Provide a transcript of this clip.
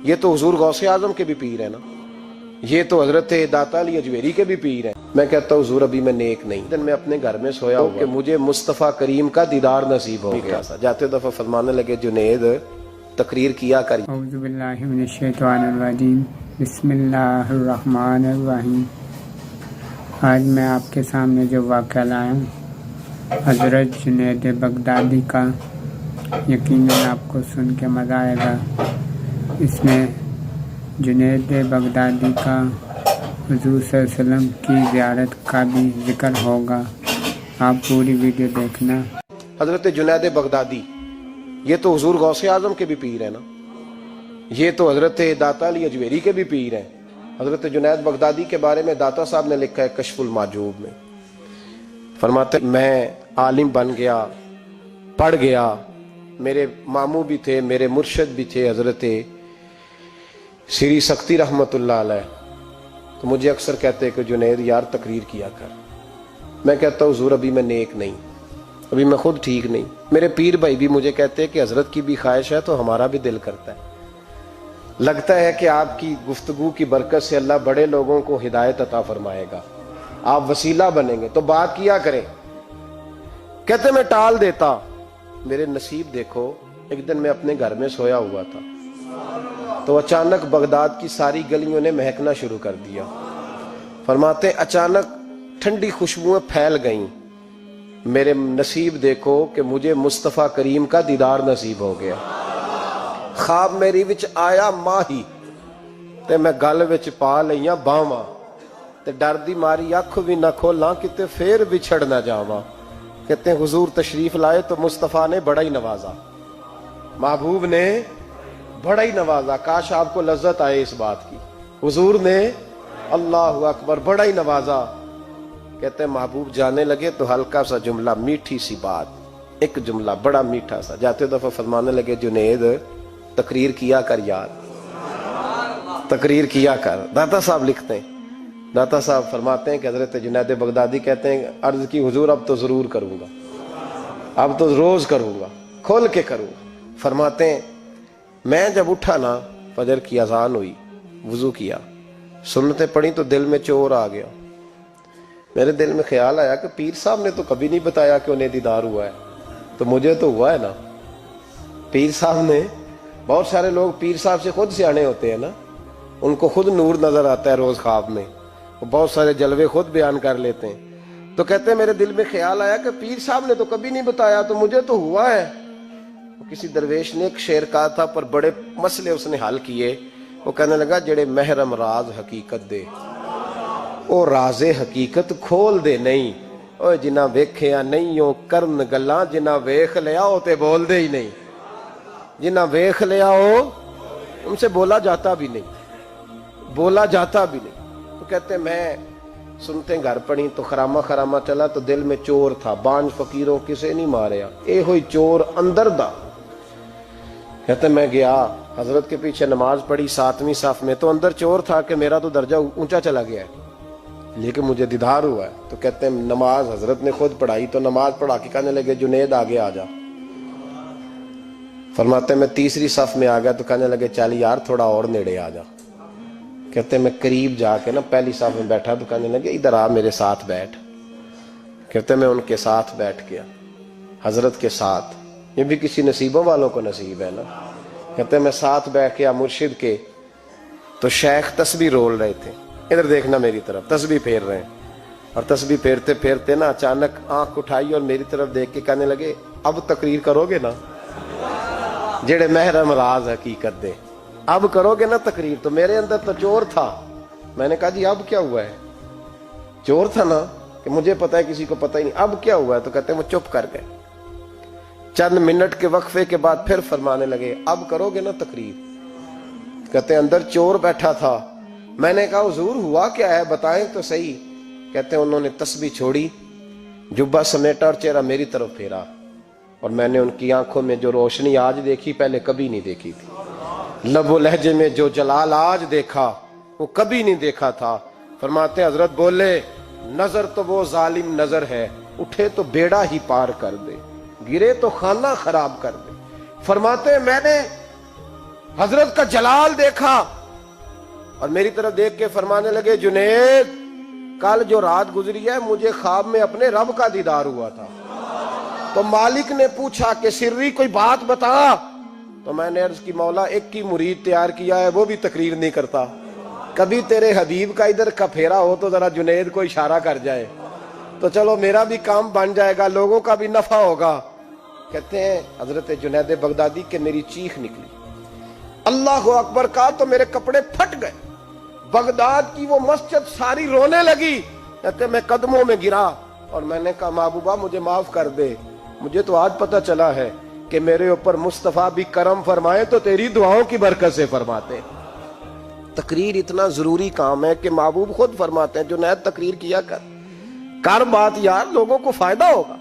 یہ تو حضور غوث اعظم کے بھی پیر ہیں نا، یہ تو حضرت داتا علی اجویری کے بھی پیر ہیں۔ میں کہتا ہوں حضور ابھی میں نیک نہیں، دن میں اپنے گھر میں سویا ہوا کہ مجھے مصطفیٰ کریم کا دیدار نصیب ہو گیا۔ جاتے دفعہ فرمانے لگے جنید تقریر کیا کر۔ اعوذ باللہ من الشیطان الرجیم، بسم اللہ الرحمن الرحیم۔ آج میں آپ کے سامنے جو واقعہ لایا ہوں حضرت جنید بغدادی کا، یقیناً آپ کو سن کے مزہ آئے گا۔ اس میں جنید بغدادی کا حضور صلی اللہ علیہ وسلم کی زیارت کا بھی ذکر ہوگا، آپ پوری ویڈیو دیکھنا۔ حضرت جنید بغدادی یہ تو حضور غوث اعظم کے بھی پیر ہیں نا، یہ تو حضرت داتا علی اجویری کے بھی پیر ہیں۔ حضرت جنید بغدادی کے بارے میں داتا صاحب نے لکھا ہے کشف المعجوب میں، فرماتے میں عالم بن گیا، پڑھ گیا، میرے ماموں بھی تھے، میرے مرشد بھی تھے حضرت سری سختی رحمت اللہ علیہ، تو مجھے اکثر کہتے کہ جنید یار تقریر کیا کر۔ میں کہتا ہوں حضور ابھی میں نیک نہیں، ابھی میں خود ٹھیک نہیں۔ میرے پیر بھائی بھی مجھے کہتے ہیں کہ حضرت کی بھی خواہش ہے تو ہمارا بھی دل کرتا ہے، لگتا ہے کہ آپ کی گفتگو کی برکت سے اللہ بڑے لوگوں کو ہدایت عطا فرمائے گا، آپ وسیلہ بنیں گے تو بات کیا کریں۔ کہتے میں ٹال دیتا، میرے نصیب دیکھو، ایک دن میں اپنے گھر میں سویا ہوا تھا تو اچانک بغداد کی ساری گلیوں نے مہکنا شروع کر دیا۔ فرماتے اچانک ٹھنڈی خوشبوئیں پھیل گئیں، میرے نصیب دیکھو کہ مجھے مصطفیٰ کریم کا دیدار نصیب ہو گیا۔ خواب میری وچ آیا ماہی تے میں گل وچ پا لئیاں باواں تے ڈر دی ماری اکھ بھی نہ کھولاں کتے پھر بچھڑ نہ جاواں۔ کہتے ہیں حضور تشریف لائے تو مصطفیٰ نے بڑا ہی نوازا، محبوب نے بڑا ہی نوازا۔ کاش آپ کو لذت آئے اس بات کی، حضور نے اللہ اکبر بڑا ہی نوازا۔ کہتے ہیں محبوب جانے لگے تو ہلکا سا جملہ، میٹھی سی بات، ایک جملہ بڑا میٹھا سا، جاتے دفعہ فرمانے لگے جنید تقریر کیا کر یار، تقریر کیا کر۔ داتا صاحب لکھتے ہیں، داتا صاحب فرماتے ہیں کہ حضرت جنید بغدادی کہتے ہیں عرض کی حضور اب تو ضرور کروں گا، اب تو روز کروں گا، کھول کے کروں گا۔ فرماتے ہیں میں جب اٹھا نا، فجر کی اذان ہوئی، وضو کیا، سنتیں پڑھی تو دل میں چور آ گیا۔ میرے دل میں خیال آیا کہ پیر صاحب نے تو کبھی نہیں بتایا کہ انہیں دیدار ہوا ہے، تو مجھے تو ہوا ہے نا۔ پیر صاحب نے، بہت سارے لوگ پیر صاحب سے خود سیانے ہوتے ہیں نا، ان کو خود نور نظر آتا ہے روز خواب میں، وہ بہت سارے جلوے خود بیان کر لیتے ہیں۔ تو کہتے ہیں میرے دل میں خیال آیا کہ پیر صاحب نے تو کبھی نہیں بتایا تو مجھے تو ہوا ہے۔ کسی درویش نے ایک شعر کہا تھا پر بڑے مسئلے اس نے حل کیے۔ وہ کہنے لگا جڑے محرم راز حقیقت دے او راز حقیقت کھول دے نہیں، او جنہ ویکھیا نہیں او کرن گلاں، جنہ ویکھ لیا او تے بول دے ہی نہیں، جنہ ویکھ لیا او ان سے بولا جاتا بھی نہیں، بولا جاتا بھی نہیں۔ تو کہتے میں سنتے گھر پڑی تو خرامہ خرامہ چلا تو دل میں چور تھا، بانج فقیروں کسے نہیں ماریا، اے ہوئی چور اندر دا۔ کہتے میں گیا حضرت کے پیچھے نماز پڑھی 7ویں صف میں، تو اندر چور تھا کہ میرا تو درجہ اونچا چلا گیا ہے لیکن مجھے دیدار ہوا ہے۔ تو کہتے ہیں نماز حضرت نے خود پڑھائی تو نماز پڑھا کے کہنے لگے جنید آگے آ جا۔ فرماتے میں 3ری صف میں آ گیا تو کہنے لگے چل یار تھوڑا اور نیڑے آ جا۔ کہتے میں قریب جا کے نا پہلی صف میں بیٹھا تو کہنے لگے ادھر آ میرے ساتھ بیٹھ۔ کہتے میں ان کے ساتھ بیٹھ گیا، حضرت کے ساتھ، یہ بھی کسی نصیبوں والوں کو نصیب ہے نا۔ کہتے میں ساتھ بیٹھ گیا مرشد کے، تو شیخ تسبیح رول رہے تھے، ادھر دیکھنا میری طرف، تسبیح پھیر رہے ہیں، اور تسبیح پھیرتے پھیرتے نا اچانک آنکھ اٹھائی اور میری طرف دیکھ کے کہنے لگے اب تقریر کرو گے نا، جڑے محرم راز حقیقت دے، اب کرو گے نا تقریر۔ تو میرے اندر تو چور تھا، میں نے کہا جی اب کیا ہوا ہے؟ چور تھا نا کہ مجھے پتا ہے کسی کو پتہ ہی نہیں، اب کیا ہوا ہے؟ تو کہتے ہیں وہ چپ کر گئے۔ چند منٹ کے وقفے کے بعد پھر فرمانے لگے اب کرو گے نا تقریر؟ کہتے ہیں اندر چور بیٹھا تھا، میں نے کہا حضور ہوا کیا ہے بتائیں تو صحیح۔ کہتے ہیں انہوں نے تسبیح چھوڑی، جبہ سمیٹا اور چہرہ میری طرف پھیرا، اور میں نے ان کی آنکھوں میں جو روشنی آج دیکھی پہلے کبھی نہیں دیکھی تھی، لب و لہجے میں جو جلال آج دیکھا وہ کبھی نہیں دیکھا تھا۔ فرماتے حضرت بولے نظر تو وہ ظالم نظر ہے، اٹھے تو بیڑا ہی پار کر دے، گرے تو خانہ خراب کر دے۔ فرماتے میں نے حضرت کا جلال دیکھا اور میری طرف دیکھ کے فرمانے لگے جنید کل جو رات گزری ہے مجھے خواب میں اپنے رب کا دیدار ہوا تھا. تو مالک نے پوچھا کہ سری کوئی بات بتا. تو میں نے عرض کی مولا ایک ہی مرید تیار کیا ہے وہ بھی تقریر نہیں کرتا. کبھی تیرے حبیب کا ادھر کا پھیرا ہو تو ذرا جنید کو اشارہ کر جائے تو چلو میرا بھی کام بن جائے گا, لوگوں کا بھی نفع ہوگا. کہتے ہیں حضرت جنید بغدادی کہ میری چیخ نکلی, اللہ اکبر کہا تو میرے کپڑے پھٹ گئے. بغداد کی وہ مسجد ساری رونے لگی. کہتے میں قدموں میں گرا اور میں نے کہا محبوبہ مجھے معاف کر دے, مجھے تو آج پتہ چلا ہے کہ میرے اوپر مصطفیٰ بھی کرم فرمائے تو تیری دعاؤں کی برکت سے فرماتے. تقریر اتنا ضروری کام ہے کہ محبوب خود فرماتے ہیں جنید تقریر کیا کر بات یار, لوگوں کو فائدہ ہوگا.